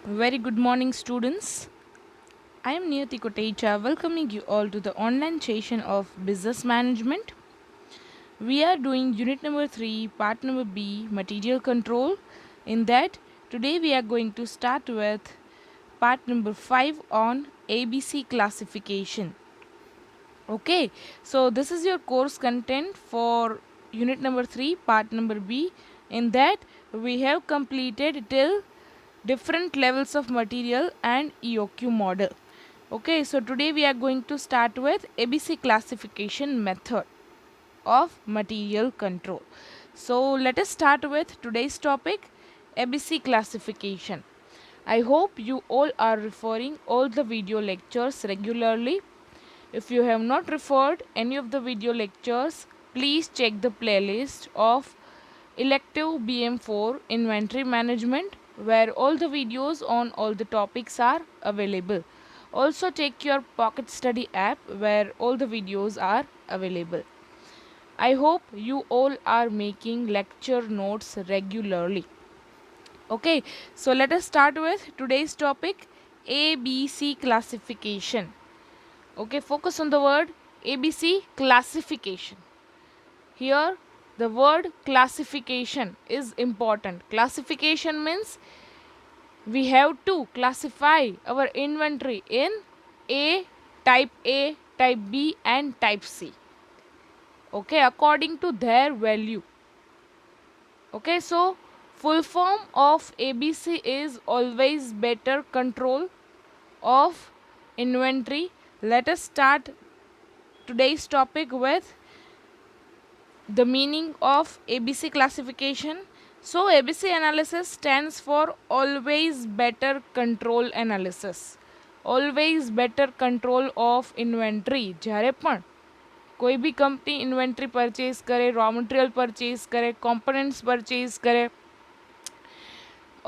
Very good morning, students. I am Niyati Kotecha, welcoming you all to the online session of Business Management. We are doing unit number 3, part number B, Material Control. In that, today we are going to start with part number 5 on ABC classification. Okay, so this is your course content for unit number 3, part number B. In that, we have completed till different levels of material and EOQ model. Okay, so today we are going to start with ABC classification method of material control. So let us start with today's topic, ABC classification. I hope you all are referring all the video lectures regularly. If you have not referred any of the video lectures, please check the playlist of elective BM4 inventory management where all the videos on all the topics are available. Also take your pocket study app where all the videos are available. I hope you all are making lecture notes regularly. Okay, so let us start with today's topic, ABC classification. Okay, focus on the word ABC classification. Here the word classification is important. Classification means we have to classify our inventory in A, type B and type C. Okay, according to their value. Okay, so full form of ABC is always better control of inventory. Let us start today's topic with the meaning of ABC classification. So ABC analysis stands for always better control analysis. Always better control of inventory. જ્યારે પણ કોઈ બી company inventory purchase કરે, raw material purchase કરે, components purchase કરે.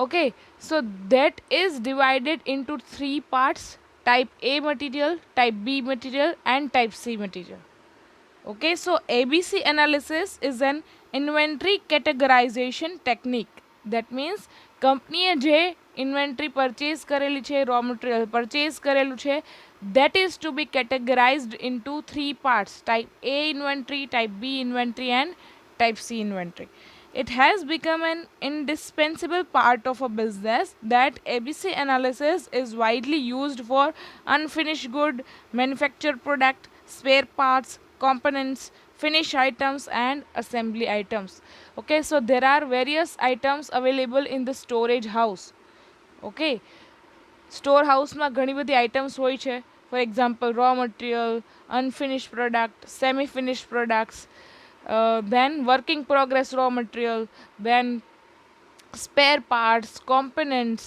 Okay, so that is divided into three parts: type A material, type B material and type C material. Okay, so ABC analysis is an inventory categorization technique. That means કંપનીએ જે inventory purchase કરેલી છે, raw material purchase કરેલું છે, that is to be categorized into three parts: type A inventory, type B inventory and type C inventory. It has become an indispensable part of a business that ABC analysis is widely used for unfinished good, manufactured product, spare parts, components, finish items and assembly items. Okay, so there are various items available in the storage house. Okay, store હાઉસમાં ઘણી બધી items હોય છે. For example raw material, unfinish product, semi finish products, then working progress raw material, then spare parts, components,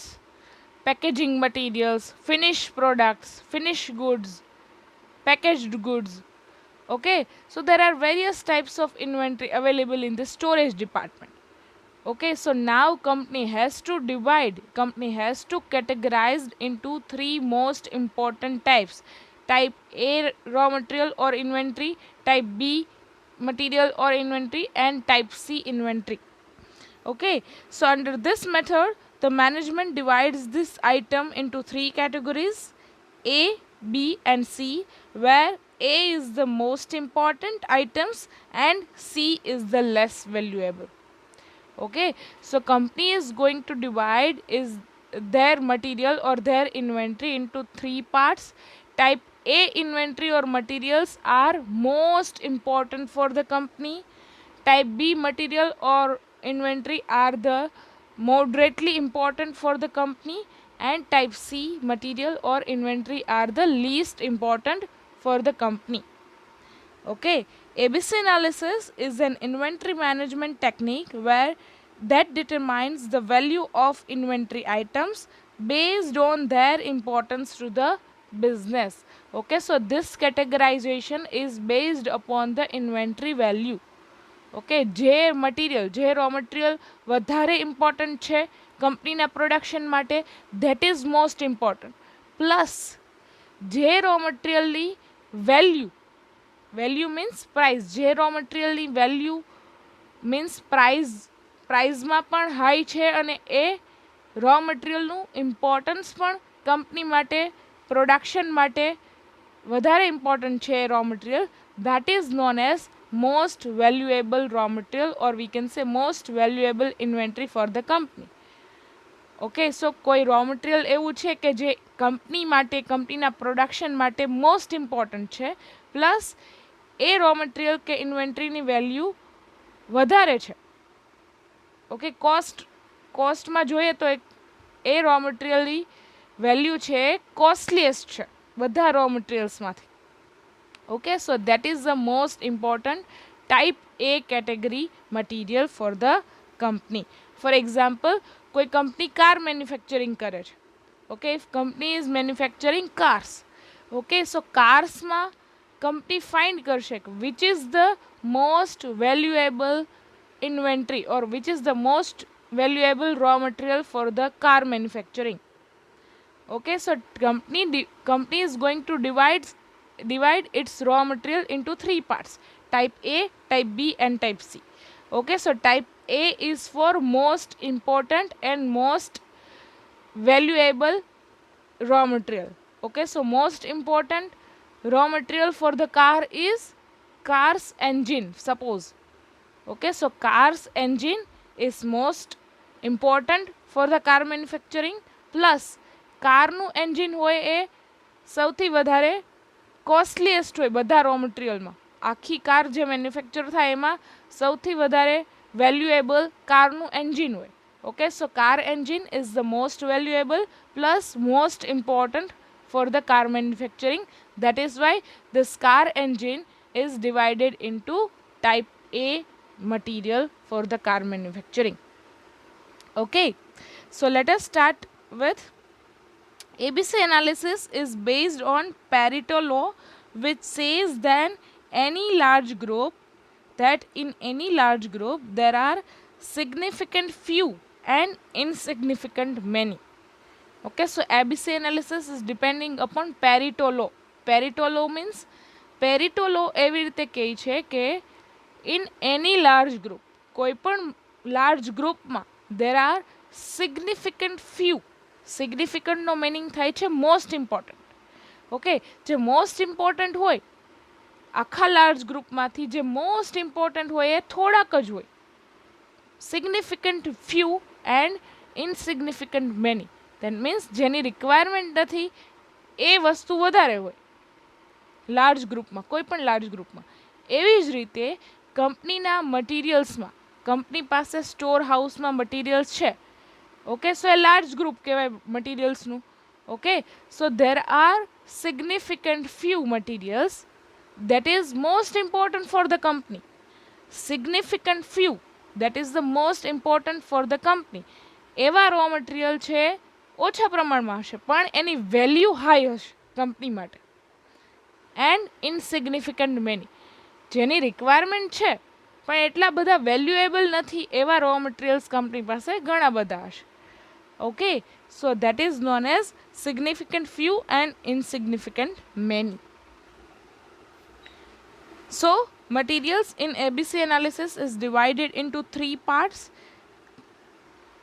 packaging materials, finished products, finished goods, packaged goods. Okay, so there are various types of inventory available in the storage department. Okay, so now company has to categorize into three most important types: type A raw material or inventory, type B material or inventory and type C inventory. Okay, so under this method the management divides this item into three categories: A, B and C, where A is the most important items and C is the less valuable. Okay, so company is going to divide is their material or their inventory into three parts. Type A inventory or materials are most important for the company. Type B material or inventory are the moderately important for the company, and type C material or inventory are the least important for the company. Okay, ABC analysis is an inventory management technique where that determines the value of inventory items based on their importance to the business. Okay, so this categorization is based upon the inventory value. Okay, જે material, જે raw material વધારે important છે કંપનીના production માટે, that is most important. Plus જે raw મટીરિયલની value, value means price, જે raw મટીરિયલની વેલ્યુ મીન્સ પ્રાઇઝમાં પણ હાઈ છે અને એ રો મટીરિયલનું ઇમ્પોર્ટન્સ પણ કંપની માટે, પ્રોડક્શન માટે વધારે ઇમ્પોર્ટન્ટ છે raw material. That is known as most valuable raw material or we can say most valuable inventory for the company. Okay, સો કોઈ રો મટીરિયલ એવું છે કે જે કંપની માટે, કંપનીના પ્રોડક્શન માટે મોસ્ટ ઇમ્પોર્ટન્ટ છે, પ્લસ એ રો મટીરિયલ કે ઇન્વેન્ટરીની વેલ્યુ વધારે છે. ઓકે, કોસ્ટમાં જોઈએ તો એ રો મટીરિયલની વેલ્યુ છે કોસ્ટલીએસ્ટ છે બધા રો મટીરિયલ્સમાંથી. Okay, so that is the most important type A category material for the company. For example, કોઈ કંપની કાર મેન્યુફેક્ચરિંગ કરે છે. Okay, if company is manufacturing cars. Okay, so કાર્સમાં company find કરશે which is the most valuable inventory or which is the most valuable raw material for the car manufacturing. Okay, so company is going to divide its raw material into three parts: type A, type B and type C. Okay, so type A is for most important and most valuable raw material. Okay, so most important raw material for the car is car's engine, suppose. Okay, so car's engine is most important for the car manufacturing, plus કારનું engine હોય એ સૌથી વધારે કોસ્ટલીએસ્ટ હોય બધા row મટીરિયલમાં. આખી car જે manufacture થાય એમાં સૌથી વધારે વેલ્યુએબલ કારનું એન્જિન હોય. Okay, so car engine is the most valuable plus most important for the car manufacturing. That is why this car engine is divided into type A material for the car manufacturing. Okay, so let us start with ABC analysis is based on Pareto law, which says that in any large group there are significant few and insignificant many. Okay, so ABC analysis is depending upon Pareto law. Pareto law means Pareto law એવી રીતે કહે છે કે in any large group, કોઈ પણ large ગ્રુપમાં there are significant few. સિગ્નિફિકન્ટનો meaning થાય છે મોસ્ટ ઇમ્પોર્ટન્ટ. ઓકે, જે મોસ્ટ ઇમ્પોર્ટન્ટ હોય આખા લાર્જ ગ્રુપમાંથી જે મોસ્ટ ઇમ્પોર્ટન્ટ હોય એ થોડાક જ હોય. Significant few and ઇનસિગ્નિફિકન્ટ many. That means જેની રિક્વાયરમેન્ટ નથી એ વસ્તુ વધારે હોય લાર્જ ગ્રુપમાં, કોઈ પણ લાર્જ ગ્રુપમાં. એવી જ રીતે કંપનીના મટીરિયલ્સમાં, કંપની પાસે સ્ટોર હાઉસમાં મટીરિયલ્સ છે. ઓકે, સો એ લાર્જ ગ્રુપ કહેવાય મટીરિયલ્સનું. Okay, so there are significant few materials that is most important for the company. Significant few that is the most important for the company. એવા row material છે ઓછા પ્રમાણમાં હશે પણ એની વેલ્યુ હાઈ હશે કંપની માટે. એન્ડ ઇનસિગ્નિફિકન્ટ મેની, જેની requirement છે પણ એટલા બધા વેલ્યુએબલ નથી એવા રો મટીરિયલ્સ કંપની પાસે ઘણા બધા હશે. Okay, so that is known as significant few and ઇનસિગ્નિફિકન્ટ many. So, materials in ABC analysis is divided into three parts.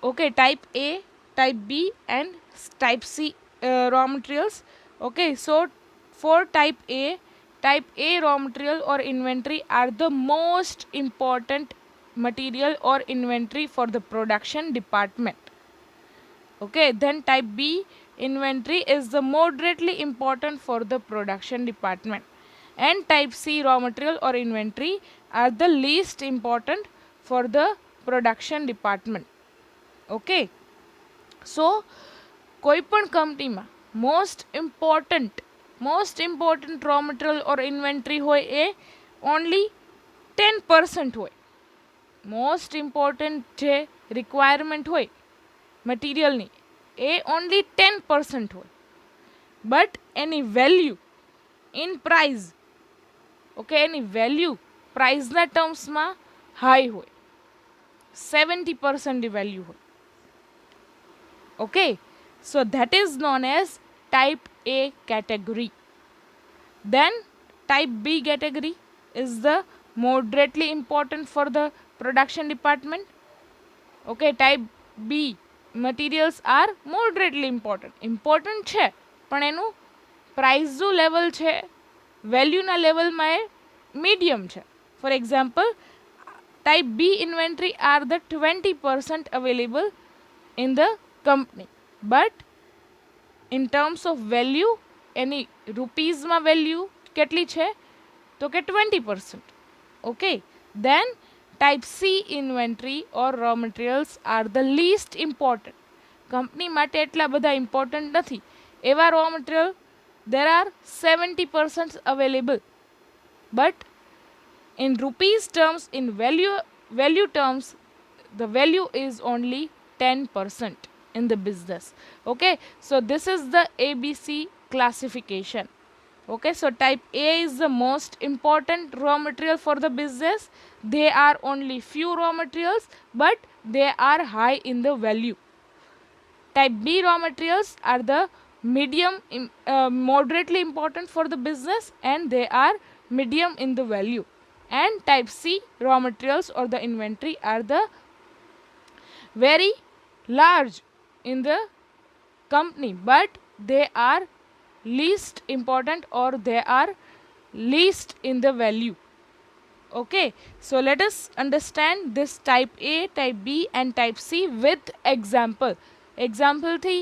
Okay, type A, type B and type C raw materials. Okay, so for type A raw material or inventory are the most important material or inventory for the production department. Okay, then type B inventory is the moderately important for the production department. And type C raw material or inventory are the least important for the production department. Okay, so કોઈ પણ કંપનીમાં most important raw material or inventory હોય એ only 10% હોય. most important જે requirement હોય મટીરિયલની એ only 10% હોય. But એની value in price, okay, એની વેલ્યુ પ્રાઇઝના ટર્મ્સમાં હાઈ હોય, 70% વેલ્યુ હોય. Okay, so that is known as type A category. Then type B category is the moderately important for the production department. Okay, type B મટીરિયલ્સ are moderately important છે, પણ એનું પ્રાઇસનું લેવલ છે, વેલ્યુના લેવલમાં એ મીડિયમ છે. For example, type B inventory are the 20% available in the company, but in terms of value એની રૂપીઝમાં વેલ્યુ કેટલી છે તો કે 20%. Okay, then type C inventory or raw materials are the least important. Company માટે એટલા બધા ઇમ્પોર્ટન્ટ નથી. એવા raw material there are 70% available, but in rupees terms, in value terms, the value is only 10% in the business. Okay, so this is the ABC classification. Okay, so type A is the most important raw material for the business. They are only few raw materials, but they are high in the value. Type B raw materials are the moderately important for the business, and they are medium in the value. And type C raw materials or the inventory are the very large in the company, but they are least important or they are least in the value. Okay, so let us understand this type A, type B and type C with example. એક્ઝામ્પલથી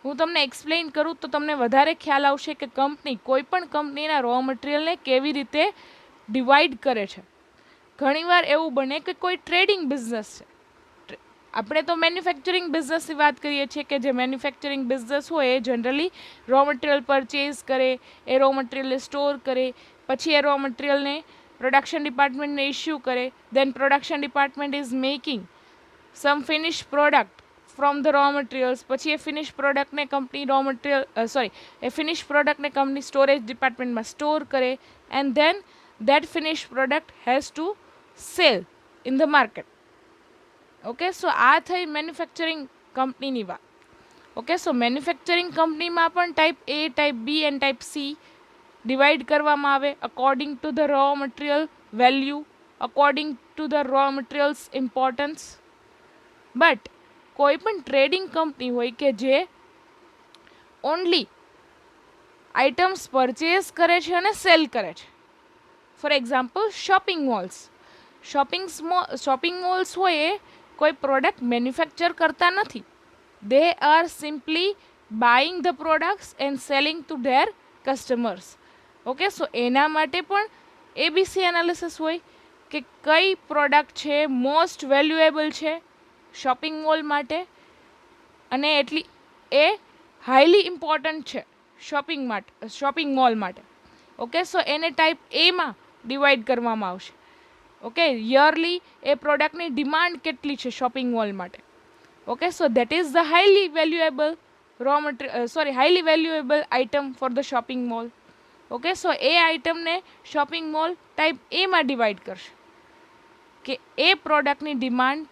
હું તમને explain કરું તો તમને વધારે ખ્યાલ આવશે કે company કોઈ પણ કંપનીના રો મટીરિયલને કેવી રીતે ડિવાઈડ કરે છે. ઘણીવાર એવું બને કે કોઈ ટ્રેડિંગ બિઝનેસ છે. આપણે તો મેન્યુફેક્ચરિંગ બિઝનેસની વાત કરીએ છીએ કે જે મેન્યુફેક્ચરિંગ બિઝનેસ હોય એ જનરલી રો મટીરિયલ પરચેઝ કરે, એ રો મટીરિયલને સ્ટોર કરે, પછી એ રો મટીરિયલને પ્રોડક્શન ડિપાર્ટમેન્ટને ઇસ્યુ કરે, then production department is making some finish product from the raw મટીરિયલ્સ. પછી એ ફિનિશ પ્રોડક્ટને કંપની ફિનિશ પ્રોડક્ટને કંપની સ્ટોરેજ ડિપાર્ટમેન્ટમાં સ્ટોર કરે, and then that finished product has to sell in the market. Okay, so આ થઈ મેન્યુફેક્ચરિંગ કંપનીની વાત. ઓકે, સો મેન્યુફેક્ચરિંગ કંપનીમાં પણ type A, type B and type C divide કરવામાં આવે according to the raw material value, according to the raw materials importance. But કોઈ પણ ટ્રેડિંગ કંપની હોય કે જે ઓનલી આઇટમ્સ પરચેઝ કરે છે અને સેલ કરે છે. For example, shopping malls. Shopping malls હોય એ કોઈ પ્રોડક્ટ મેન્યુફેક્ચર કરતા નથી. They are simply buying the products and selling to their customers. Okay, so એના માટે પણ એબીસી એનાલિસિસ હોય કે કઈ પ્રોડક્ટ છે મોસ્ટ વેલ્યુએબલ છે શોપિંગ મોલ માટે, અને એટલી એ હાઈલી ઇમ્પોર્ટન્ટ છે શોપિંગ મોલ માટે. ઓકે, સો એને ટાઈપ એમાં ડિવાઈડ કરવામાં આવશે. ઓકે, યરલી એ પ્રોડક્ટની ડિમાન્ડ કેટલી છે શોપિંગ મોલ માટે. Okay, so that is the highly valuable highly valuable item for the shopping mall. Okay, so એ આઇટમને શોપિંગ મોલ ટાઈપ એમાં ડિવાઈડ કરશે કે એ પ્રોડક્ટની ડિમાન્ડ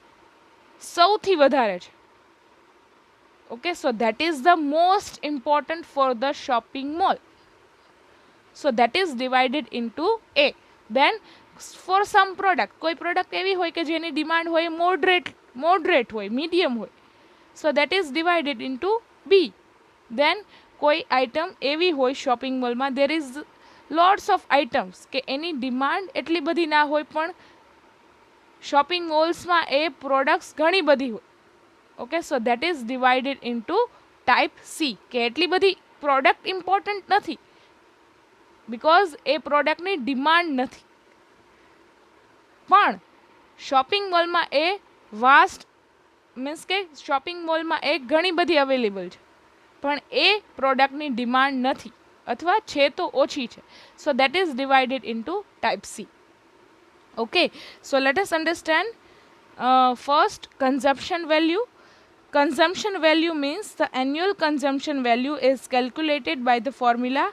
સૌથી વધારે છે. Okay, so that is the most important for the shopping mall. So that is divided into A. Then for some product, કોઈ પ્રોડક્ટ એવી હોય કે જેની ડિમાન્ડ હોય મોડરેટ હોય, મીડિયમ હોય, so that is divided into B. Then કોઈ item એવી હોય શોપિંગ મોલમાં, there is lots of items કે એની ડિમાન્ડ એટલી બધી ના હોય પણ શોપિંગ મોલ્સમાં એ પ્રોડક્ટ્સ ઘણી બધી હોય. Okay, so that is divided into type C કે એટલી બધી પ્રોડક્ટ ઇમ્પોર્ટન્ટ નથી બિકોઝ એ પ્રોડક્ટની ડિમાન્ડ નથી, પણ શોપિંગ મોલમાં એ વાસ્ટ મીન્સ કે શોપિંગ મોલમાં એ ઘણી બધી અવેલેબલ છે પણ એ પ્રોડક્ટની ડિમાન્ડ નથી અથવા છે તો ઓછી છે. સો that is divided into type C. Okay, so let us understand first consumption value. Consumption value means the annual consumption value is calculated by the formula.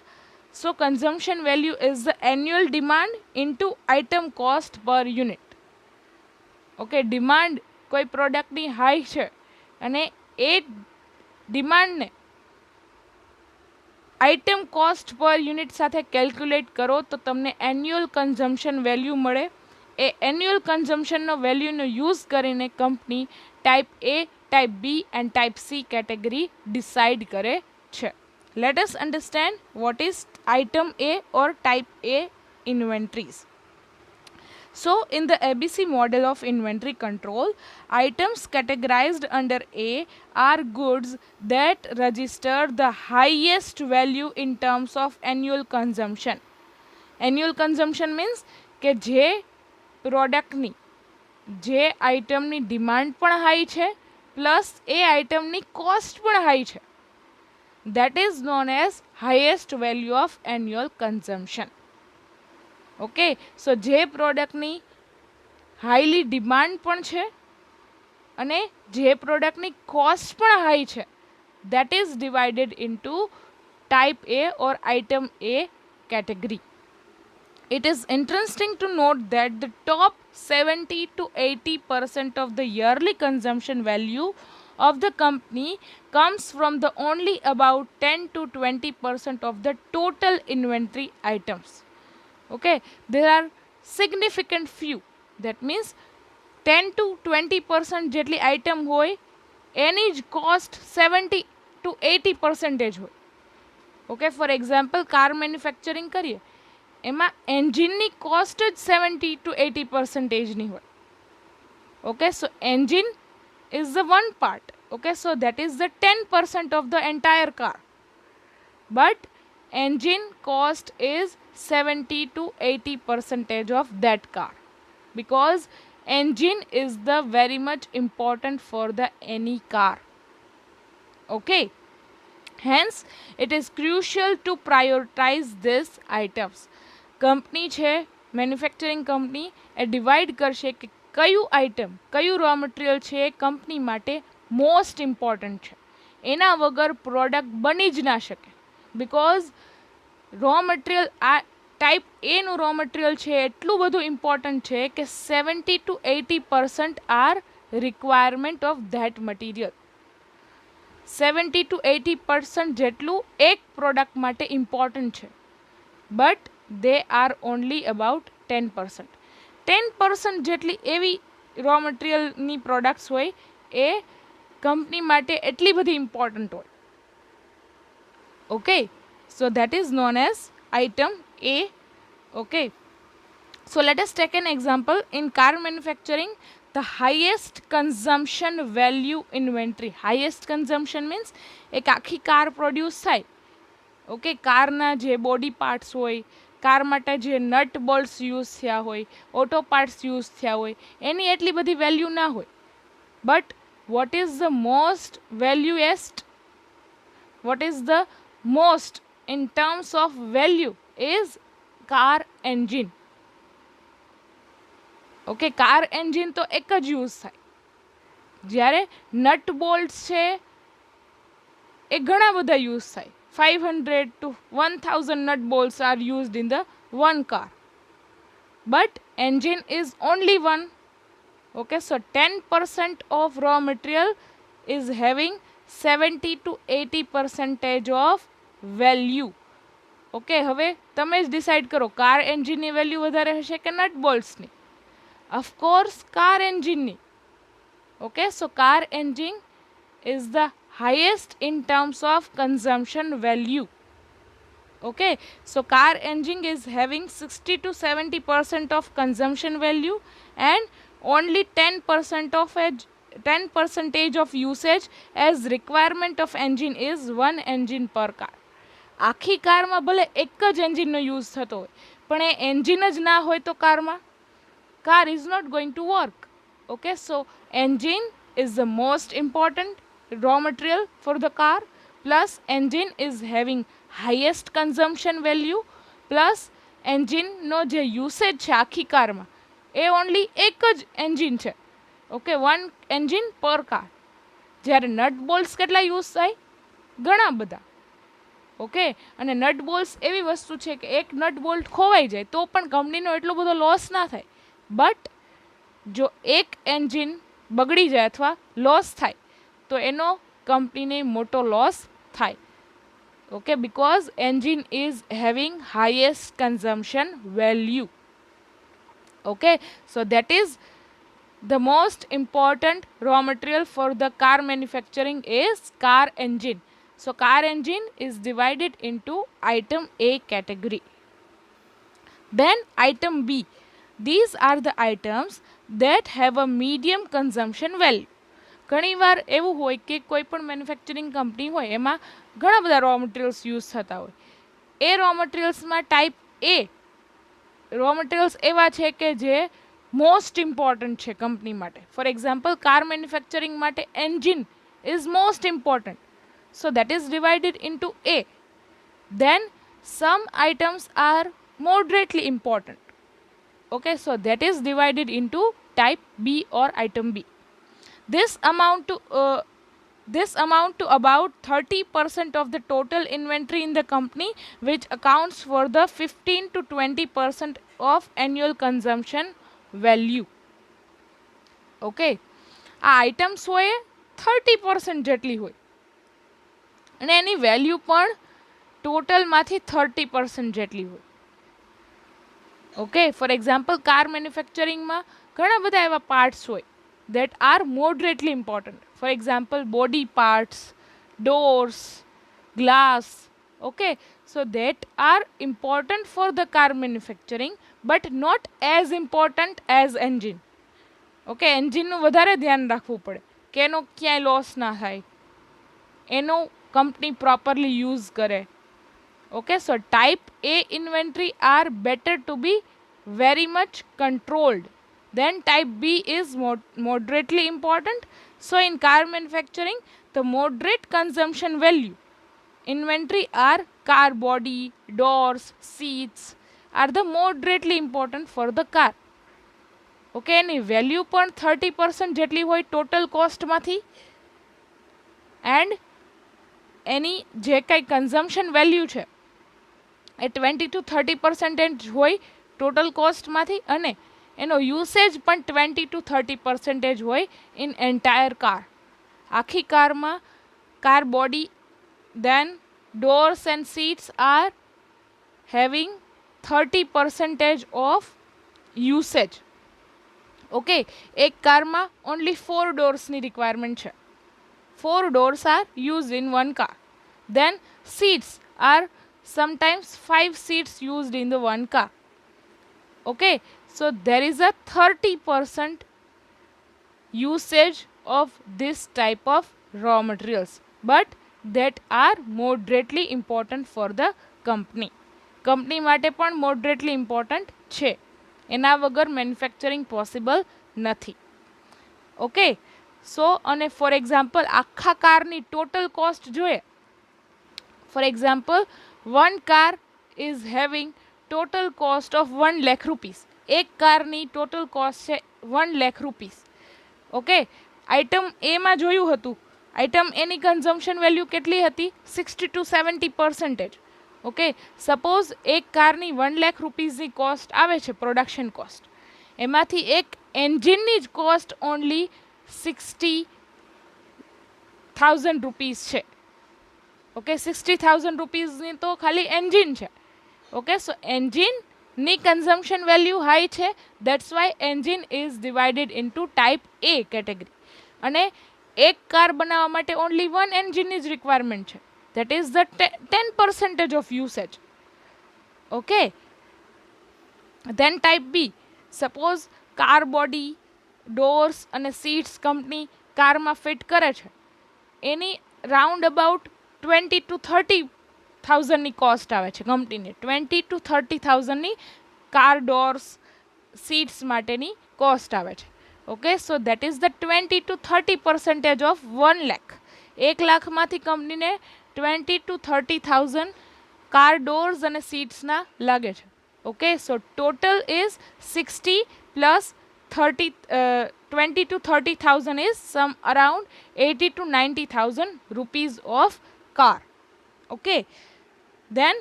So consumption value is the annual demand into item cost per unit. Okay, demand કોઈ પ્રોડક્ટની high છે અને એ ડિમાન્ડને item cost પર unit સાથે calculate કરો તો તમને annual consumption value મળે. એ એન્યુઅલ કન્ઝમ્પશનનો વેલ્યુનો યુઝ કરીને company type A, type B and type C category decide करे છે. Let us understand what is item A or type A inventories. So, in the ABC model of inventory control, items categorized under A are goods that register the highest value in terms of annual consumption. Annual consumption means કે જે પ્રોડક્ટની જે આઇટમની demand પણ high છે plus એ આઇટમની cost પણ high છે. That is known as highest value of annual consumption. Okay, so જે પ્રોડક્ટની હાઈલી ડિમાન્ડ પણ છે અને જે પ્રોડક્ટની કોસ્ટ પણ હાઈ છે, that is divided into type A or item A category. It is interesting to note that the top 70 to 80% of the yearly consumption value of the company comes from the only about 10 to 20% of the total inventory items. Okay, there are significant few. That means 10 to 20% જેટલી item હોય એની જ cost 70 to 80% હોય. Okay, for example car manufacturing કરીએ એમાં એન્જિનની cost જ 70 to 80%ની હોય. Okay, so engine is the one part. Okay, so that is the 10% of the entire car. But engine cost is 70 to 80% of that car, because engine is the very much important for the any car. Okay, hence it is crucial to prioritize these items. Company છે manufacturing company એ divide કરશે કે કયું item કયું raw material છે એ કંપની માટે મોસ્ટ ઇમ્પોર્ટન્ટ છે. એના વગર પ્રોડક્ટ બની જ ના શકે, બિકોઝ રો મટીરિયલ આ ટાઈપ એનું રો મટીરિયલ છે એટલું બધું ઇમ્પોર્ટન્ટ છે કે 70 to 80% are requirement of that material. 70 to 80% જેટલું એક પ્રોડક્ટ માટે ઇમ્પોર્ટન્ટ છે, but they are only about 10%. 10% જેટલી એવી રો મટીરિયલની પ્રોડક્ટ્સ હોય એ કંપની માટે એટલી બધી ઇમ્પોર્ટન્ટ હોય. Okay, so that is known as item A. Okay, so let us take an example. In car manufacturing, the highest consumption value inventory, highest consumption means એક આખી કાર પ્રોડ્યુસ થાય. ઓકે, કારના જે બોડી પાર્ટ્સ હોય, car માટે જે nut bolts use થયા હોય, ઓટો પાર્ટ્સ યુઝ થયા હોય, એની એટલી બધી વેલ્યુ ના હોય. But what is the most valuest, what is the most in terms of value is car engine. Okay, car engine તો એક જ યુઝ થાય, જ્યારે નટ બોલ્ટ્સ છે એ ઘણા બધા યુઝ થાય. 500 to 1000 nut bolts are used in the one car, but engine is only one. Okay, so 10% of raw material is having 70 to 80% of value. Okay, હવે તમે જ ડિસાઇડ કરો કાર એન્જિનની વેલ્યુ વધારે હશે કે નટ બોલ્ટ્સની? ઓફકોર્સ કાર એન્જિનની. Okay, so car engine is the highest in terms of consumption value. Okay, so car engine is having 60 to 70% of consumption value and only 10% of usage as requirement of engine is one engine per car. આખી કારમાં ભલે એક જ એન્જિનનો use થતો હોય પણ એ engine જ ના હોય તો કારમાં car is not going to work. Okay, so engine is the most important raw material for the car, plus engine is having highest consumption value, plus engine નો જે યુસેજ છે આખી કારમાં એ ઓનલી એક જ એન્જિન છે. ઓકે, વન એન્જિન પર car. જ્યારે nut bolts કેટલા યુઝ થાય? ઘણા બધા. ઓકે, અને નટ બોલ્ટ્સ એવી વસ્તુ છે કે એક નટ બોલ્ટ ખોવાઈ જાય તો પણ કંપનીનો એટલો બધો લોસ ના થાય. બટ જો એક એન્જિન બગડી જાય અથવા લોસ થાય તો એનો કંપનીને મોટો લોસ થાય. Okay, because engine is having highest consumption value. Okay, so that is the most important raw material for the car manufacturing is car engine. So car engine is divided into item A category. Then item B, these are the items that have a medium consumption value. ઘણીવાર એવું હોય કે કોઈ પણ manufacturing company હોય એમાં ઘણા બધા રો મટીરિયલ્સ યુઝ થતા હોય. એ રો મટીરિયલ્સમાં ટાઈપ એ રો મટીરિયલ્સ એવા છે કે જે મોસ્ટ ઇમ્પોર્ટન્ટ છે કંપની માટે. ફોર એક્ઝામ્પલ કાર મેન્યુફેક્ચરિંગ માટે engine is most important. So that is divided into A. Then some items are moderately important. Okay, so that is divided into type B or item B. This amount to about 30% of the total inventory in the company, which accounts for the 15 to 20% of annual consumption value. Okay, આ items હોય 30% જેટલી હોય અને એની value પણ ટોટલમાંથી 30% જેટલી હોય. Okay, for example car મેન્યુફેક્ચરિંગમાં ઘણા બધા એવા પાર્ટ્સ હોય that are moderately important. For example, body parts, doors, glass. Okay, so that are important for the car manufacturing but not as important as engine. Okay, engine નું વધારે ધ્યાન રાખવું પડે કે એનો ક્યાંય લોસ ના થાય, એનો કંપની પ્રોપરલી યુઝ કરે. Okay, so type A inventory are better to be very much controlled. Then type B is moderately important. So in car manufacturing, the moderate consumption value inventory are car body, doors, seats are the moderately important for the car. Okay, any value પણ 30% જેટલી હોય total કોસ્ટમાંથી. And એની જે કંઈ consumption value છે એ 20 to 30% હોય total કોસ્ટમાંથી અને એનો usage પણ 20 to 30% હોય ઇન એન્ટાયર કાર. આખી કારમાં car body then doors and seats are having 30% of usage. Okay, એક કારમાં ઓનલી 4 ડોર્સની રિક્વાયરમેન્ટ છે. 4 doors are used in one car. Then seats are sometimes 5 seats used in the one car. Okay, so there is a 30% usage of this type of raw materials, but that are moderately important for the company. Company માટે પણ moderately important છે. એના વગર manufacturing possible નથી. Okay, સો અને for example આખા કારની total cost જોઈએ. For example 1 car is having total cost of 1 lakh rupees. એક કારની ટોટલ કોસ્ટ છે 1 lakh rupees. ઓકે, આઇટમ એમાં જોયું હતું આઇટમ એની કન્ઝમ્પશન વેલ્યુ કેટલી હતી 60 to 70%. ઓકે, સપોઝ એક કારની 1 lakh રૂપીઝની કોસ્ટ આવે છે પ્રોડક્શન કોસ્ટ, એમાંથી એક એન્જિનની જ કોસ્ટ ઓનલી 60,000 રૂપીઝ છે. ઓકે, 60,000 રૂપીઝની તો ખાલી એન્જિન છે. ઓકે, સો એન્જિનની કન્ઝમ્પશન વેલ્યુ હાઈ છે, that's why engine is divided into type A category. અને એક કાર બનાવવા માટે ઓનલી 1 એન્જિનની જ રિક્વાયરમેન્ટ છે. That is the 10% of usage. Okay, then type B, suppose car body, doors અને seats કંપની કારમાં ફિટ કરે છે, એની રાઉન્ડ અબાઉટ 20 to 30,000ની કોસ્ટ આવે છે કંપનીને. 20 to 30,000ની કાર ડોર્સ સીટ્સ માટેની કોસ્ટ આવે છે. Okay, so that is the 20 to 30% of 1 lakh. 1 લાખમાંથી કંપનીને 20 to 30,000 કાર ડોર્સ અને સીટ્સના લાગે છે. Okay, so total is 60 plus 20 to 30,000 is some around 80 to 90,000 rupees of car. Okay, then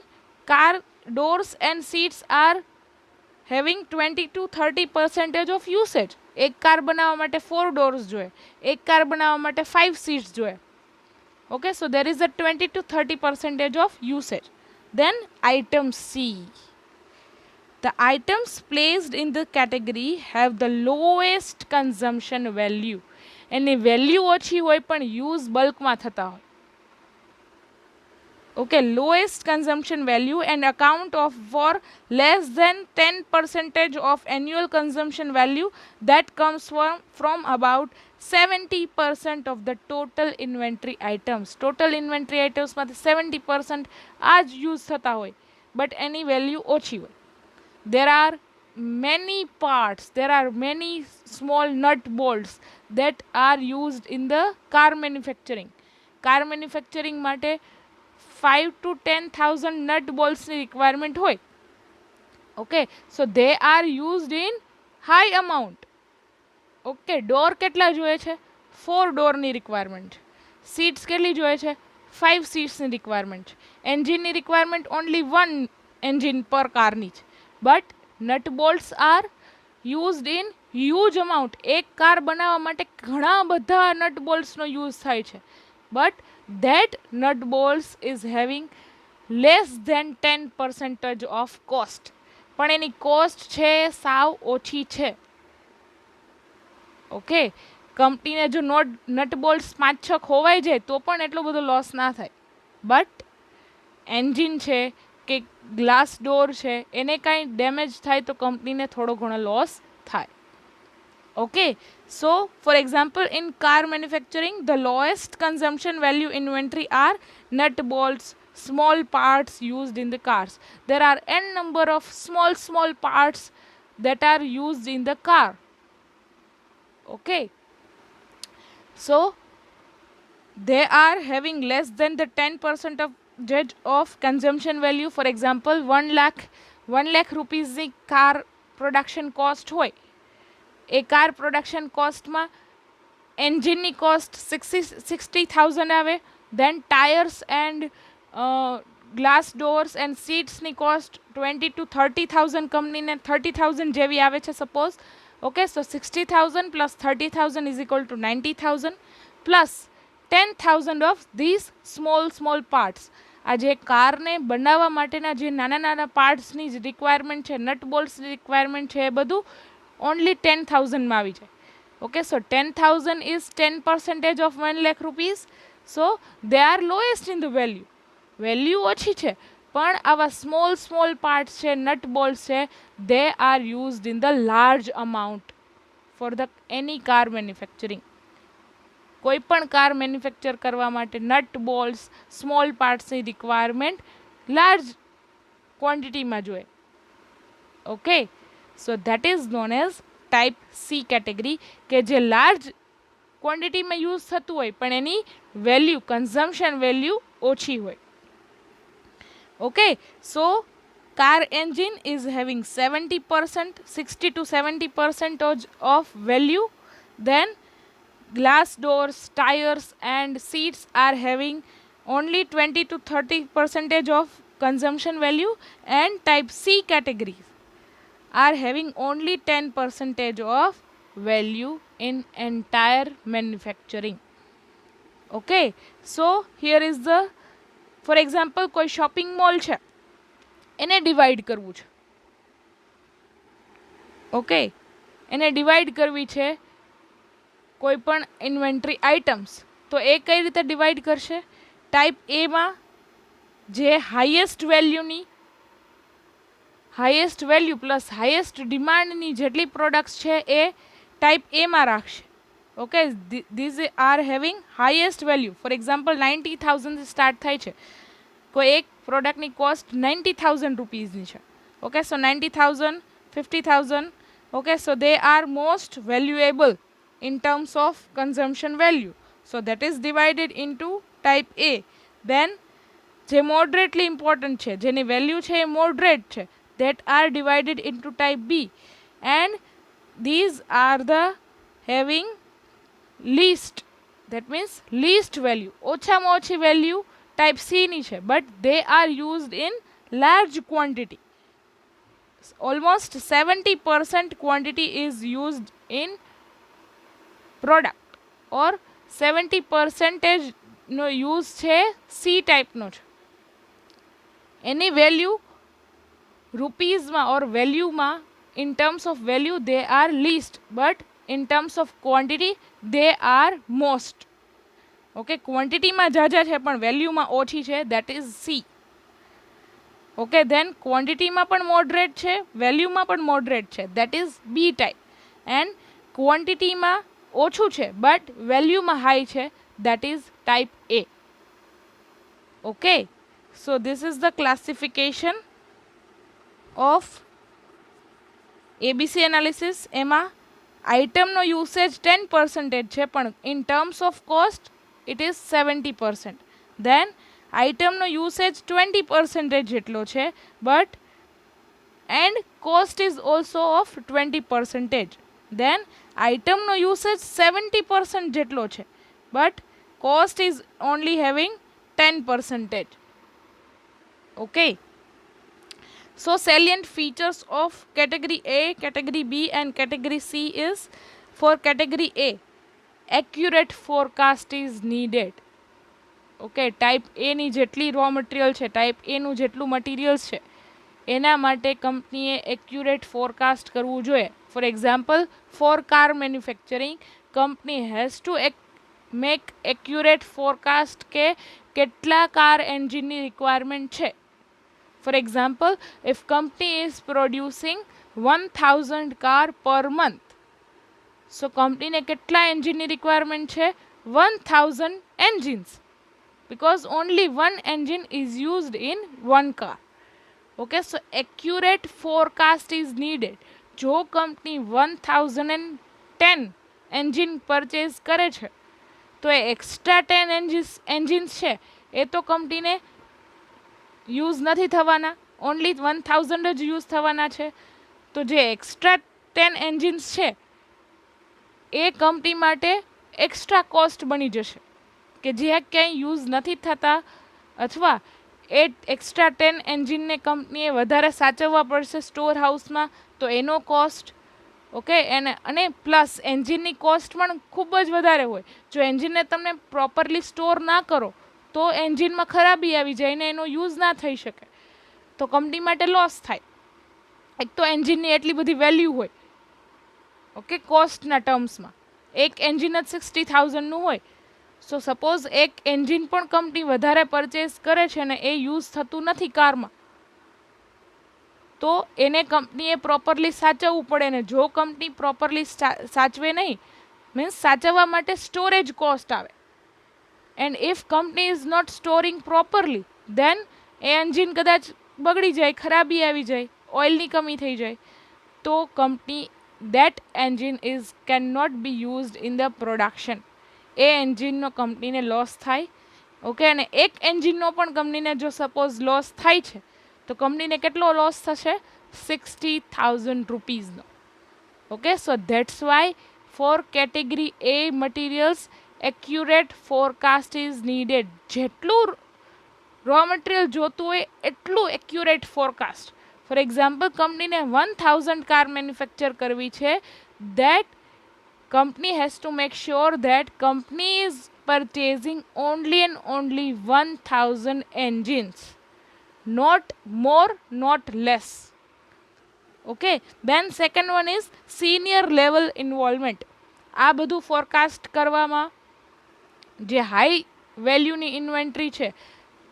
car doors and seats are having 20 to 30% of usage. એક car બનાવવા માટે 4 doors જોઈએ, એક car બનાવવા માટે 5 seats જોઈએ. Okay, so there is a 20 to 30% of usage. Then item C. The items placed in the category have the lowest consumption value. Any value ઓછી હોય પણ યુઝ બલ્કમાં થતા હોય. Okay, lowest consumption value and account of for less than 10% of annual consumption value that comes from about 70% of the total inventory items. Total inventory items માંથી 70% આ જ use થતા હોય બટ એની વેલ્યુ ઓછી હોય. There are many parts, there are many small nut bolts that are used in the car manufacturing. car manufacturing માટે 5 to 10,000 nut bolts ની requirement હોય. Okay, so they are used in high amount. Okay, door કેટલા જોઈએ છે? 4 door ની requirement. Seats કેટલી જોઈએ છે? 5 seats ની requirement. Engine ની requirement only 1 engine per car ની છે. But nut bolts are used in huge amount. એક કાર બનાવવા માટે ઘણા બધા nut bolts નો use થાય છે. But that nut bolts is having less than 10% of cost. પણ એની કોસ્ટ છે સાવ ઓછી છે. ઓકે, કંપનીને જો નટ બોલ્ટ્સ 5-6 ખોવાઈ જાય તો પણ એટલો બધો લોસ ના થાય. બટ એન્જિન છે કે ગ્લાસ ડોર છે એને કાંઈ ડેમેજ થાય તો કંપનીને થોડો ઘણો લોસ થાય. Okay, so for example in car manufacturing the lowest consumption value inventory are nut bolts, small parts used in the cars. There are n number of small parts that are used in the car. Okay, so they are having less than the 10% of consumption value. For example 1 lakh rupees ની car production cost હોય. એ car production કોસ્ટમાં એન્જિનની cost 60,000 આવે. Then tyres and glass doors and સીટ્સની cost 20 to 30,000 કંપનીને 30,000 જેવી આવે છે suppose. Okay, so 60,000 plus 30,000 is equal to 90,000 plus 10,000 of this small parts. આ જે કારને બનાવવા માટેના જે નાના પાર્ટ્સની જ રિક્વાયરમેન્ટ છે, નટ બોલ્ટ્સની રિક્વાયરમેન્ટ છે, એ બધું only 10,000 માં આવી જાય. Okay, so 10,000 is 10% of 1 lakh rupees. So they are lowest in the value. Value ઓછી છે પણ આવા small parts છે, nut bolts છે, they are used in the large amount for the any car manufacturing. કોઈ પણ કાર મેન્યુફેક્ચર કરવા માટે નટ બોલ્ટ્સ, સ્મોલ પાર્ટ્સની રિક્વાયરમેન્ટ લાર્જ ક્વોન્ટિટીમાં જોઈએ. Okay, so that is known as type C category કે જે લાર્જ ક્વોન્ટિટીમાં યુઝ થતું હોય પણ એની વેલ્યુ કન્ઝમ્પશન વેલ્યુ ઓછી હોય. Okay, so car engine is having 70%, 60 to 70% of value. Then glass doors, tires and seats are having only 20 to 30% of consumption value. And type C categories are having only 10% of value in entire manufacturing. Okay, so here is the, for example કોઈ shopping mall છે એને divide કરવું છે. Okay, એને divide કરવી છે કોઈ પણ ઇન્વેન્ટરી આઇટમ્સ તો એ કઈ રીતે ડિવાઈડ કરશે? ટાઈપ એમાં જે હાઈએસ્ટ વેલ્યુ પ્લસ હાઈએસ્ટ ડિમાન્ડની જેટલી પ્રોડક્ટ્સ છે એ ટાઈપ એમાં રાખશે. Okay, these are having highest value. For example 90,000 start થાય છે, કોઈ એક પ્રોડક્ટની કોસ્ટ 90,000 રૂપીઝની છે. Okay, so 90,000, 50,000. Okay, so they are most valuable in terms of consumption value. So that is divided into type A. Then જે moderately important છે, જેની value છે એ moderate છે, that are divided into type B. And these are the having least, that means least value, ઓછામાં ઓછી value type C ની છે, but they are used in large quantity. Almost 70% quantity is used in product or 70% નો use છે C ટાઈપનો છે. એની value રૂપીઝમાં ઓર વેલ્યુમાં, in terms of value they are least, but in terms of quantity they are most. Okay, ક્વોન્ટિટીમાં ઝાઝા છે પણ વેલ્યુમાં ઓછી છે, that is C. Okay, then ક્વોન્ટિટીમાં પણ મોડરેટ છે, વેલ્યુમાં પણ મોડરેટ છે, that is B type. And ક્વોન્ટિટીમાં ઓછું છે બટ વેલ્યુમાં હાઈ છે, that is type A. Okay, so this is the classification of ABC analysis. એમાં આઇટમનો યુસેજ 10% છે પણ in terms of cost it is 70%. Then આઇટમનો યુસેજ 20% જેટલો છે but and cost is also of 20%. Then આઇટમનો યુસેજ 70% જેટલો છે but cost is only having 10%. Okay, so salient features of category A, category B and category C is, for category A, accurate forecast is needed. Okay, type A ની જેટલી row material છે, type એનું જેટલું materials છે, એના માટે કંપનીએ accurate forecast કરવું જોઈએ. For example, for car manufacturing company has to make accurate forecast કે કેટલા કાર એન્જિનની રિક્વાયરમેન્ટ છે. For example, if company is producing 1000 car per month, so company ને કેટલા એન્જિનની રિક્વાયરમેન્ટ છે? 1000 engines, because only one engine is used in one car. Okay, so accurate forecast is needed. જો company 1010 engine purchase કરે છે તો એ extra 10 engines છે એ તો કંપનીને યુઝ નથી થવાના, ઓનલી 1000 જ યુઝ થવાના છે. તો જે એક્સ્ટ્રા 10 એન્જિન્સ છે એ કંપની માટે એક્સ્ટ્રા કોસ્ટ બની જશે, કે જે ક્યાંય યુઝ નથી થતા, અથવા એ એક્સ્ટ્રા 10 એન્જિનને કંપનીએ વધારે સાચવવા પડશે સ્ટોર હાઉસમાં, તો એનો કોસ્ટ. ઓકે, અને પ્લસ એન્જિનની કોસ્ટ પણ ખૂબ જ વધારે હોય. જો એન્જિનને તમે પ્રોપરલી સ્ટોર ના કરો તો એન્જિનમાં ખરાબી આવી જાય ને એનો યુઝ ના થઈ શકે, તો કંપની માટે લોસ થાય. એક તો એન્જિનની એટલી બધી વેલ્યુ હોય, ઓકે, કોસ્ટના ટર્મ્સમાં એક એન્જિન જ 60,000નું હોય. સો સપોઝ એક એન્જિન પણ કંપની વધારે પરચેસ કરે છે ને એ યુઝ થતું નથી કારમાં, તો એને કંપનીએ પ્રોપરલી સાચવવું પડે. ને જો કંપની પ્રોપરલી સાચવે નહીં, મીન્સ સાચવવા માટે સ્ટોરેજ કોસ્ટ આવે. And if company is not storing properly, then એ એન્જિન કદાચ બગડી જાય, ખરાબી આવી જાય, ઓઇલની કમી થઈ જાય, તો company that engine is can not be used in the production. એ એન્જિનનો કંપનીને લોસ થાય. ઓકે, અને એક એન્જિનનો પણ કંપનીને જો સપોઝ લોસ થાય છે તો કંપનીને કેટલો લોસ થશે? 60,000 રૂપીઝનો. Okay, so that's why for category A materials accurate forecast is needed. જેટલું રો મટીરિયલ જોતું હોય એટલું એક્યુરેટ ફોરકાસ્ટ. ફોર એક્ઝામ્પલ, કંપનીને 1000 કાર મેન્યુફેક્ચર કરવી છે, that company has to make sure that company is purchasing only and only 1000 engines, not more, not less. Okay, then second one is senior level involvement. આ બધું forecast કરવામાં જે high વેલ્યુની inventory છે,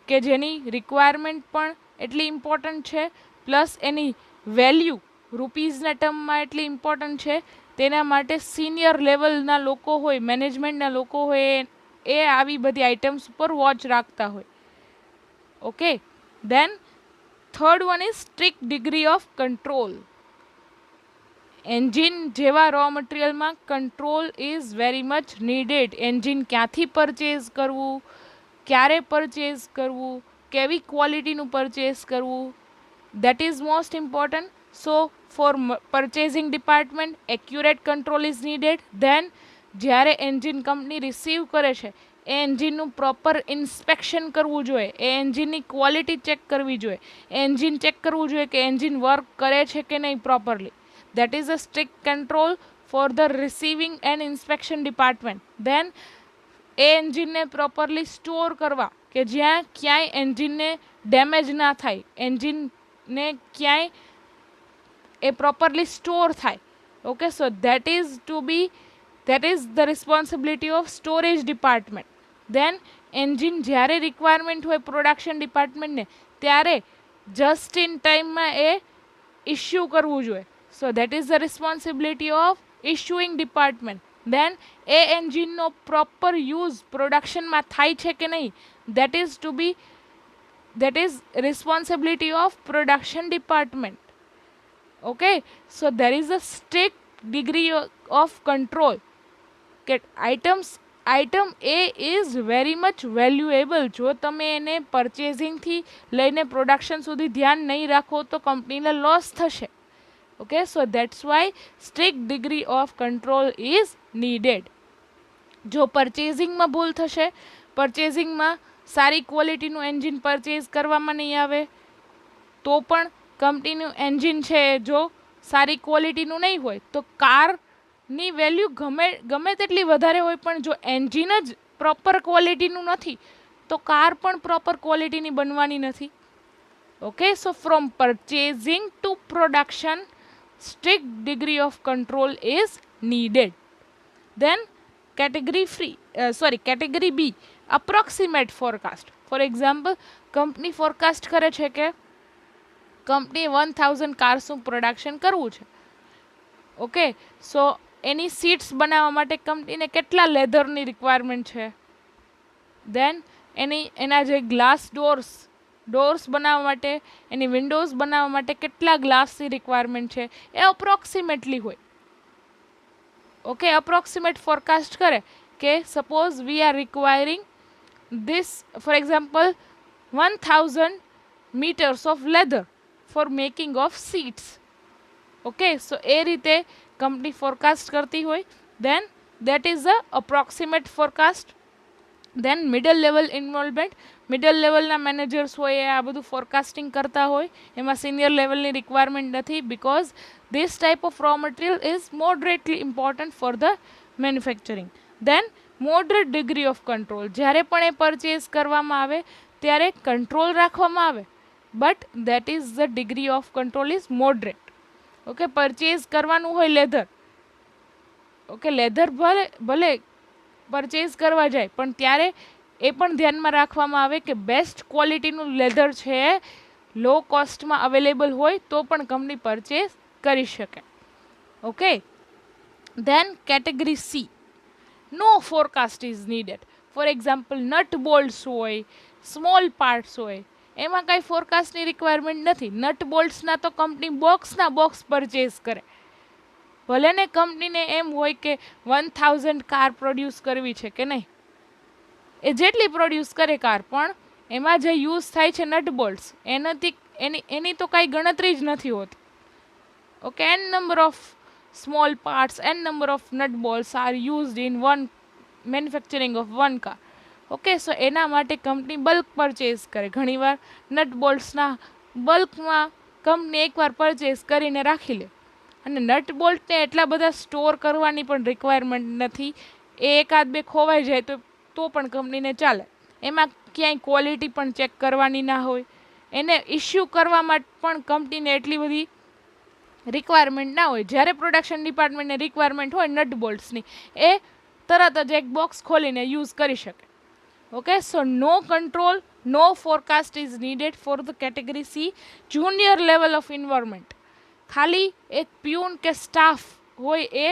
કે જેની રિક્વાયરમેન્ટ પણ એટલી ઇમ્પોર્ટન્ટ છે, પ્લસ એની વેલ્યુ રૂપીઝના ટર્મમાં એટલી ઇમ્પોર્ટન્ટ છે, તેના માટે સિનિયર લેવલના લોકો હોય, મેનેજમેન્ટના લોકો હોય, એ આવી બધી આઇટમ્સ ઉપર વોચ રાખતા હોય. Okay, then third one is strict degree of control. Engine જેવા રો મટીરિયલમાં control is very much needed. Engine ક્યાંથી પરચેઝ કરવું, ક્યારે પરચેઝ કરવું, કેવી ક્વોલિટીનું પરચેઝ કરવું, that is most important. So for purchasing department accurate control is needed. Then જ્યારે એન્જિન કંપની રિસીવ કરે છે એ એન્જિનનું પ્રોપર ઇન્સ્પેક્શન કરવું જોઈએ, એ એન્જિનની ક્વોલિટી ચેક કરવી જોઈએ, એન્જિન ચેક કરવું જોઈએ કે એન્જિન વર્ક કરે છે કે નહીં properly. That is a strict control for the receiving and inspection department. Then એ એન્જિનને પ્રોપરલી સ્ટોર કરવા કે જ્યાં ક્યાંય એન્જિનને ડેમેજ ના થાય, એન્જિન ને ક્યાંય એ પ્રોપરલી સ્ટોર થાય. Okay, so that is the responsibility of storage department. Then engine જ્યારે રિક્વાયરમેન્ટ હોય પ્રોડક્શન ડિપાર્ટમેન્ટને ત્યારે જસ્ટ ઇન ટાઈમમાં એ ઇસ્યુ કરવું જોઈએ. So that is the responsibility of issuing department. Then એ એન્જિનનો પ્રોપર યુઝ પ્રોડક્શનમાં થાય છે કે નહીં, that is responsibility of production department. Okay, so there is a strict degree of control. Item A is very much valuable. જો તમે એને પરચેઝિંગથી લઈને પ્રોડક્શન સુધી ધ્યાન નહીં રાખો તો કંપનીને લોસ થશે. Okay, so that's why strict degree of control is needed. જો પરચેઝિંગમાં ભૂલ થશે, પરચેઝિંગમાં સારી ક્વોલિટીનું એન્જિન પરચેઝ કરવામાં નહીં આવે તો પણ કંપનીનું એન્જિન છે જો સારી ક્વોલિટીનું નહીં હોય તો કારની વેલ્યુ ગમે તેટલી વધારે હોય, પણ જો એન્જિન જ પ્રોપર ક્વોલિટીનું નથી તો કાર પણ પ્રોપર ક્વોલિટીની બનવાની નથી. Okay, so from purchasing to production strict degree of control is needed. Then category B, approximate forecast. For example, company forecast કરે છે કે કંપની 1000 કાર્સનું પ્રોડક્શન કરવું છે. ઓકે, સો એની સીટ્સ બનાવવા માટે કંપનીને કેટલા લેધરની રિક્વાયરમેન્ટ છે. દેન એના જે ગ્લાસ ડોર્સ બનાવવા માટે, એની વિન્ડોઝ બનાવવા માટે કેટલા ગ્લાસની રિક્વાયરમેન્ટ છે એ અપ્રોક્સિમેટલી હોય. ઓકે, અપ્રોક્સિમેટ ફોરકાસ્ટ કરે કે suppose we are requiring this, for example, 1000 meters of leather for making of seats. Okay, so એ રીતે કંપની ફોરકાસ્ટ કરતી હોય. then that is the approximate forecast. then middle level involvement, middle લેવલના managers હોય એ આ બધું forecasting કરતા હોય, એમાં સિનિયર લેવલની રિક્વાયરમેન્ટ નથી, because this type of raw material is moderately important for the manufacturing. then moderate degree of control, જ્યારે પણ એ પરચેઝ કરવામાં આવે ત્યારે કંટ્રોલ રાખવામાં આવે, but that is the degree of control is moderate. Okay, purchase કરવાનું હોય લેધર, ઓકે, લેધર ભલે પરચેઝ કરવા જાય પણ ત્યારે એ પણ ધ્યાનમાં રાખવામાં આવે કે બેસ્ટ ક્વોલિટીનું લેધર છે, લો કોસ્ટમાં અવેલેબલ હોય તો પણ કંપની પરચેઝ કરી શકે. Okay, then category C, no forecast is needed. For example, nut bolts હોય, સ્મોલ પાર્ટ્સ હોય, એમાં કાંઈ ફોરકાસ્ટની રિક્વાયરમેન્ટ નથી. નટ બોલ્ટ્સના તો કંપની બોક્સ પરચેઝ કરે. ભલે ને કંપનીને એમ હોય કે 1000 કાર પ્રોડ્યુસ કરવી છે કે નહીં, એ જેટલી પ્રોડ્યુસ કરે કાર, પણ એમાં જે યુઝ થાય છે નટ બોલ્ટ્સ, એની તો કાંઈ ગણતરી જ નથી હોતી. Okay, an number of small parts and number of nut bolts are used in one manufacturing of one car. Okay, so એના માટે કંપની બલ્ક પરચેઝ કરે. ઘણીવાર નટ બોલ્ટ્સના બલ્કમાં કંપની એકવાર પરચેઝ કરીને રાખી લે, અને નટ બોલ્ટને એટલા બધા સ્ટોર કરવાની પણ રિક્વાયરમેન્ટ નથી. એ એકાદ બે ખોવાઈ જાય તો પણ કંપનીને ચાલે. એમાં ક્યાંય ક્વોલિટી પણ ચેક કરવાની ના હોય, એને ઇસ્યુ કરવા માટે પણ કંપનીને એટલી બધી રિક્વાયરમેન્ટ ના હોય. જ્યારે પ્રોડક્શન ડિપાર્ટમેન્ટને રિક્વાયરમેન્ટ હોય નટ બોલ્ટ્સની, એ તરત જ એક બોક્સ ખોલીને યુઝ કરી શકે. Okay, so no control, no forecast is needed for the category C, junior level of involvement. ખાલી એક પ્યુન કે સ્ટાફ હોય એ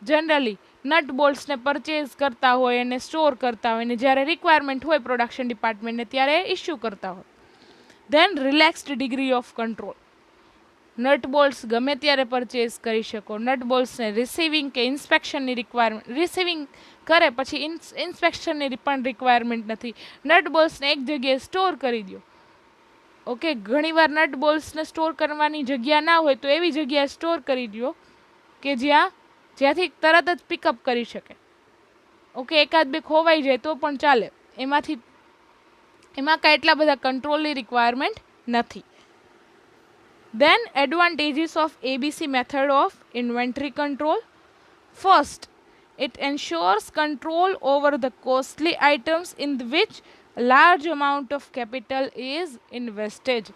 જનરલી નટ બોલ્ટ્સને પરચેઝ કરતા હોય અને સ્ટોર કરતા હોય, અને જ્યારે રિક્વાયરમેન્ટ હોય પ્રોડક્શન ડિપાર્ટમેન્ટને ત્યારે ઇસ્યુ કરતા હોય. Then relaxed degree of control, nut bolts ગમે ત્યારે પરચેઝ કરી શકો. નટ બોલ્ટ્સને રિસીવિંગ કે ઇન્સ્પેક્શનની રિક્વાયરમેન્ટ, રિસીવિંગ કરે પછી ઇન્સ્પેક્શનની પણ રિક્વાયરમેન્ટ નથી. નટ બોલ્ટ્સને એક જગ્યાએ સ્ટોર કરી દો. ઓકે, ઘણીવાર નટ બોલ્ટ્સને સ્ટોર કરવાની જગ્યા ના હોય તો એવી જગ્યાએ સ્ટોર કરી દો કે જ્યાંથી તરત જ પિકઅપ કરી શકે. ઓકે, એકાદ બે ખોવાઈ જાય તો પણ ચાલે, એમાં કાંઈ એટલા બધા કંટ્રોલની રિક્વાયરમેન્ટ નથી. Then advantages of ABC method of inventory control. First, it ensures control over the costly items in which a large amount of capital is invested.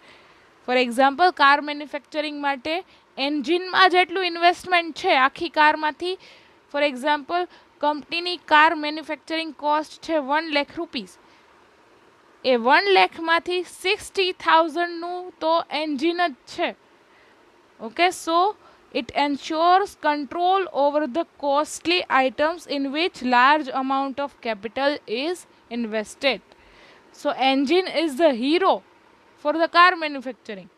For example car manufacturing માટે એન્જિનમાં જેટલું ઇન્વેસ્ટમેન્ટ છે આખી કારમાંથી, for example કંપનીની car manufacturing cost છે 1,00,000 rupees, એ 1,00,000માંથી 60,000નું તો engine જ છે. Okay, so it ensures control over the costly items in which large amount of capital is invested. So engine is the hero for the car manufacturing.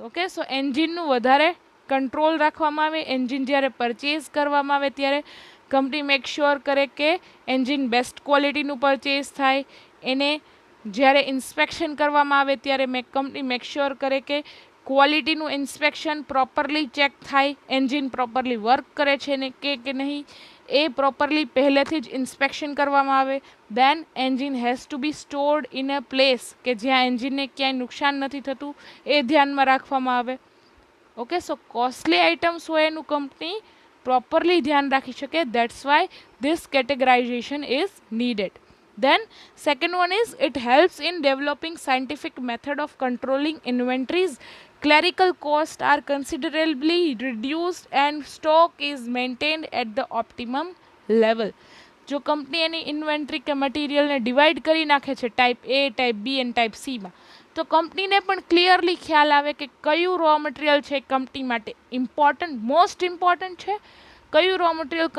Okay, so એન્જિનનું વધારે control રાખવામાં આવે. Engine જ્યારે purchase કરવામાં આવે ત્યારે company make sure કરે કે એન્જિન બેસ્ટ ક્વોલિટીનું પરચેઝ થાય. એને જ્યારે ઇન્સ્પેક્શન કરવામાં આવે ત્યારે કંપની મેક શ્યોર કરે કે ક્વોલિટીનું ઇન્સ્પેક્શન પ્રોપરલી ચેક થાય, એન્જિન પ્રોપરલી વર્ક કરે છે ને કે નહીં એ પ્રોપરલી પહેલેથી જ ઇન્સ્પેક્શન કરવામાં આવે. Then engine has to be stored in a place કે જ્યાં એન્જિનને ક્યાંય નુકસાન નથી થતું એ ધ્યાનમાં રાખવામાં આવે. ઓકે, સો કોસ્ટલી આઇટમ્સ હોય એનું કંપની પ્રોપરલી ધ્યાન રાખી શકે. That's why this categorisation is needed. Then second one is it helps in developing scientific method of controlling inventories. Clerical costs are considerably reduced and stock is maintained at the optimum level. જો company એની inventory કે મટીરિયલને divide કરી નાખે છે type એ, type બી અને type સીમાં, તો કંપનીને પણ clearly ખ્યાલ આવે કે કયું રો મટીરિયલ છે કંપની માટે ઇમ્પોર્ટન્ટ, મોસ્ટ ઇમ્પોર્ટન્ટ છે, કયું રો મટીરિયલ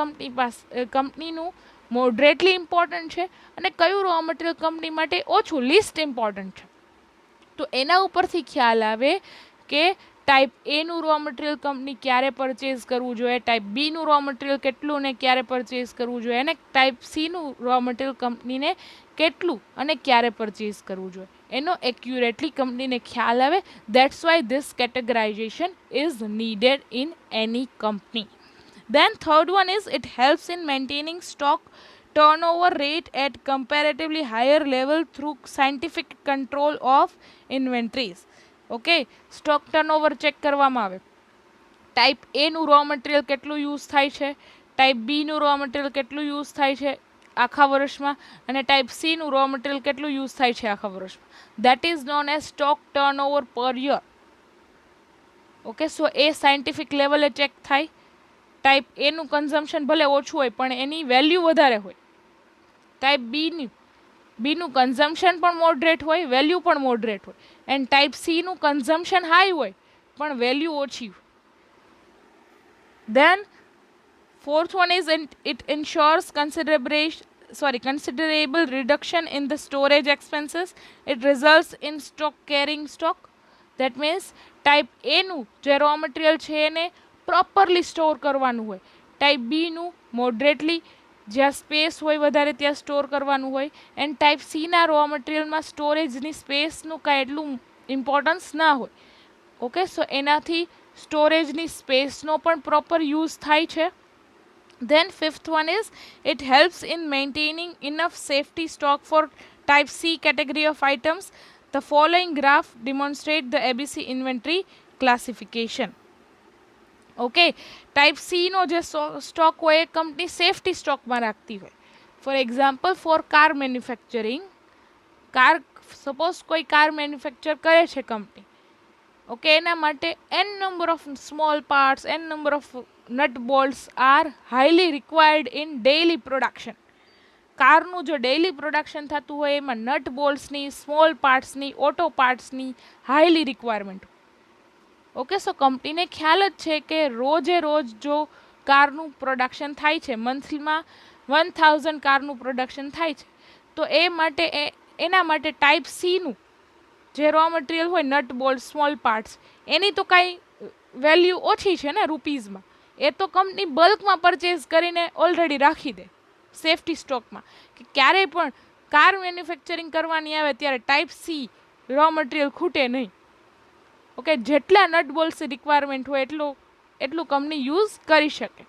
કંપનીનું મોડરેટલી ઇમ્પોર્ટન્ટ છે અને કયું રો મટીરિયલ કંપની માટે ઓછું લીસ્ટ ઇમ્પોર્ટન્ટ છે. તો એના ઉપરથી ખ્યાલ આવે કે ટાઈપ એનું રો મટીરિયલ કંપની ક્યારે પરચેઝ કરવું જોઈએ, ટાઈપ બીનું રો મટીરિયલ કેટલું ને ક્યારે પરચેઝ કરવું જોઈએ, અને ટાઈપ સીનું રો મટીરિયલ કંપનીને કેટલું અને ક્યારે પરચેઝ કરવું જોઈએ, એનો એક્યુરેટલી કંપનીને ખ્યાલ આવે. That's why this categorisation is needed in any company. Then third one is it helps in maintaining stock turnover rate at comparatively higher level through scientific control of inventories. Okay, stock turnover check કરવામાં આવે. Type એનું raw material કેટલું use થાય છે, type બીનું raw material કેટલું use થાય છે આખા વર્ષમાં, અને ટાઈપ સીનું રો મટીરિયલ કેટલું યુઝ થાય છે આખા વર્ષમાં. That is known as stock turnover પર યર. ઓકે, સો એ સાયન્ટિફિક લેવલે ચેક થાય. ટાઈપ એનું કન્ઝમ્પશન ભલે ઓછું હોય પણ એની વેલ્યુ વધારે હોય. ટાઈપ બીનું કન્ઝમ્પશન પણ મોડરેટ હોય, વેલ્યુ પણ મોડરેટ હોય. એન્ડ ટાઈપ સીનું કન્ઝમ્પશન હાઈ હોય પણ વેલ્યુ ઓછી હોય. દેન fourth one is it ensures considerable reduction in the storage expenses. It results in stock carrying stock. That means type એનું જે રો મટીરિયલ છે એને પ્રોપરલી સ્ટોર કરવાનું હોય, ટાઈપ બીનું મોડરેટલી જ્યાં સ્પેસ હોય વધારે ત્યાં સ્ટોર કરવાનું હોય, એન્ડ ટાઈપ સીના રો મટીરિયલમાં સ્ટોરેજની સ્પેસનું કાંઈ એટલું ઇમ્પોર્ટન્સ ના હોય. ઓકે, સો એનાથી સ્ટોરેજની સ્પેસનો પણ પ્રોપર યુઝ થાય છે. Then fifth one is it helps in maintaining enough safety stock for type C category of items. The following graph demonstrate the ABC inventory classification. Okay, type સીનો જે stock હોય એ company safety સ્ટોકમાં રાખતી હોય. For example for car manufacturing, suppose કોઈ car manufacture કરે છે કંપની, ઓકે, એના માટે n number of small parts, n number of nut bolts are highly required in daily production. કારનું જો ડેઇલી પ્રોડક્શન થતું હોય એમાં નટ બોલ્ટ્સની, સ્મોલ પાર્ટ્સની, ઓટો પાર્ટ્સની હાઈલી રિક્વાયરમેન્ટ. ઓકે, સો કંપનીને ખ્યાલ જ છે કે રોજે રોજ જો કારનું પ્રોડક્શન થાય છે, મંથલીમાં 1,000 કારનું પ્રોડક્શન થાય છે, તો એના માટે ટાઈપ સીનું જે રો મટીરિયલ હોય, નટ બોલ્ટ, સ્મોલ પાર્ટ્સ, એની તો કાંઈ વેલ્યુ ઓછી છે ને રૂપીઝમાં, એ તો કંપની બલ્કમાં પરચેઝ કરીને ઓલરેડી રાખી દે સેફટી સ્ટોકમાં, કે ક્યારેય પણ કાર મેન્યુફેક્ચરિંગ કરવાની આવે ત્યારે ટાઈપ સી રો મટીરિયલ ખૂટે નહીં. ઓકે, જેટલા નટ બોલ્ટ્સ રિક્વાયરમેન્ટ હોય એટલું કંપની યુઝ કરી શકે.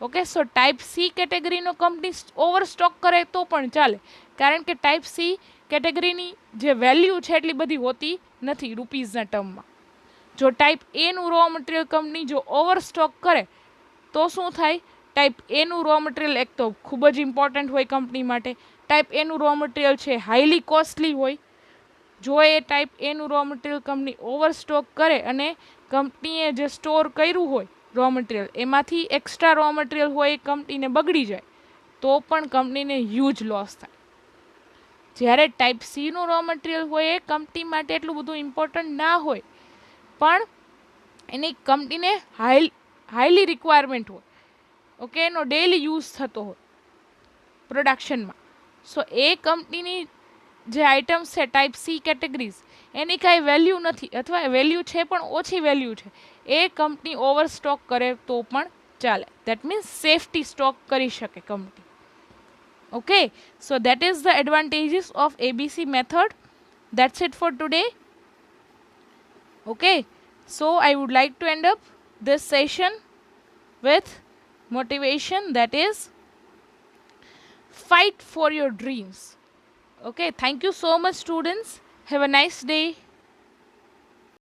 ઓકે, સો ટાઈપ સી કેટેગરીનો કંપની ઓવરસ્ટોક કરે તો પણ ચાલે, કારણ કે ટાઈપ સી કેટેગરીની જે વેલ્યુ છે એટલી બધી હોતી નથી રૂપીઝના ટર્મમાં. જો ટાઈપ એનું રો મટીરિયલ કંપની જો ઓવરસ્ટોક કરે તો શું થાય, ટાઈપ એનું રો મટીરિયલ એક તો ખૂબ જ ઇમ્પોર્ટન્ટ હોય કંપની માટે, ટાઈપ એનું રો મટીરિયલ છે હાઈલી કોસ્ટલી હોય, જો એ ટાઈપ એનું રો મટીરિયલ કંપની ઓવરસ્ટોક કરે અને કંપનીએ જે સ્ટોર કર્યું હોય રો મટીરિયલ એમાંથી એક્સ્ટ્રા રો મટીરિયલ હોય એ કંપનીને બગડી જાય તો પણ કંપનીને હ્યુજ લોસ થાય. જ્યારે ટાઈપ સીનું રો મટીરિયલ હોય એ કંપની માટે એટલું બધું ઇમ્પોર્ટન્ટ ના હોય પણ એની કંપનીને હાઈલી રિક્વાયરમેન્ટ હોય, ઓકે, એનો ડેલી યુઝ થતો હોય પ્રોડક્શનમાં. સો એ કંપનીની જે આઇટમ્સ છે ટાઈપ સી કેટેગરીઝ એની કાંઈ વેલ્યુ નથી અથવા વેલ્યુ છે પણ ઓછી વેલ્યુ છે, એ કંપની ઓવર સ્ટોક કરે તો પણ ચાલે. દેટ મીન્સ સેફટી સ્ટોક કરી શકે company. Okay, so that is the advantages of ABC method. That's it for today. Okay, so I would like to end up this session with motivation, that is fight for your dreams. Okay, thank you so much students. Have a nice day.